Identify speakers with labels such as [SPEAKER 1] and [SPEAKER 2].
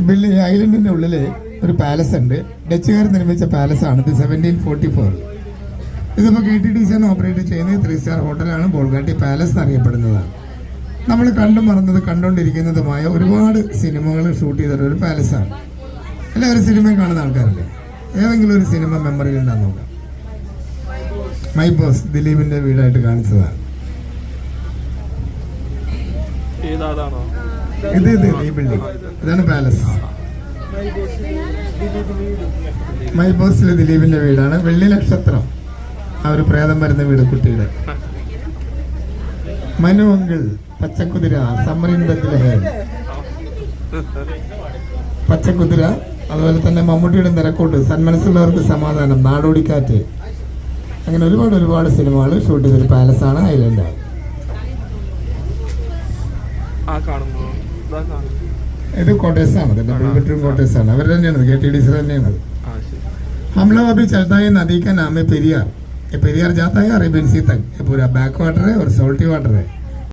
[SPEAKER 1] Building ഐലൻഡിന്റെ ഉള്ളില് ഒരു palace ഉണ്ട്. ഡച്ചുകാർ നിർമ്മിച്ച പാലസ് ആണ് ഇത്. 1744. ഇതിപ്പോൾ KTDC ആണ് ഓപ്പറേറ്റ് ചെയ്യുന്നത്. 3 സ്റ്റാർ ഹോട്ടലാണ്. ബോൾഗാട്ടി പാലസ് എന്നറിയപ്പെടുന്നതാണ്. നമ്മൾ കണ്ടുകൊണ്ടിരിക്കുന്നതുമായ ഒരുപാട് സിനിമകൾ ഷൂട്ട് ചെയ്തിട്ട് ഒരു പാലസാണ്. എല്ലാവരും സിനിമ കാണുന്ന ആൾക്കാരല്ലേ? ഏതെങ്കിലും ഒരു സിനിമ മെമ്മറിയിൽ ഉണ്ടാകും നോക്കാം. മൈ ബോസ് ദിലീപിന്റെ വീടായിട്ട് കാണിച്ചതാണ്. ഇത് ഈ ബിൽഡിംഗ് ഇതാണ് പാലസ്. മൈ ബോസിലെ ദിലീപിന്റെ വീടാണ്. വെള്ളി നക്ഷത്രം, ആ ഒരു പ്രേതം വരുന്ന വീട് കുട്ടിയുടെ. Manu uncle, Pachakuthira, summer in Bethlehem, Pachakuthira. അതുപോലെ തന്നെ മമ്മൂട്ടിയുടെ നിരക്കോട്ട്, സന്മനസ്സുള്ളവർക്ക് സമാധാനം, നാടോടിക്കാറ്റ്. അങ്ങനെ ഒരുപാട് സിനിമകൾ ഷൂട്ട് ചെയ്തൊരു പാലസാണ് ഐലൻഡ്. ഇത് കോട്ടേഴ്സാണ്. ബെഡ്റൂം കോട്ടേഴ്സാണ്. അവർ തന്നെയാണ്, KTDC തന്നെയാണ്. हम लोग अभी चलता है नदी का नाम है पेरियार. ये पेरियार जाता है अरेबियन सी तक. ये पूरा बैक वाटर है और सॉल्टी वाटर है.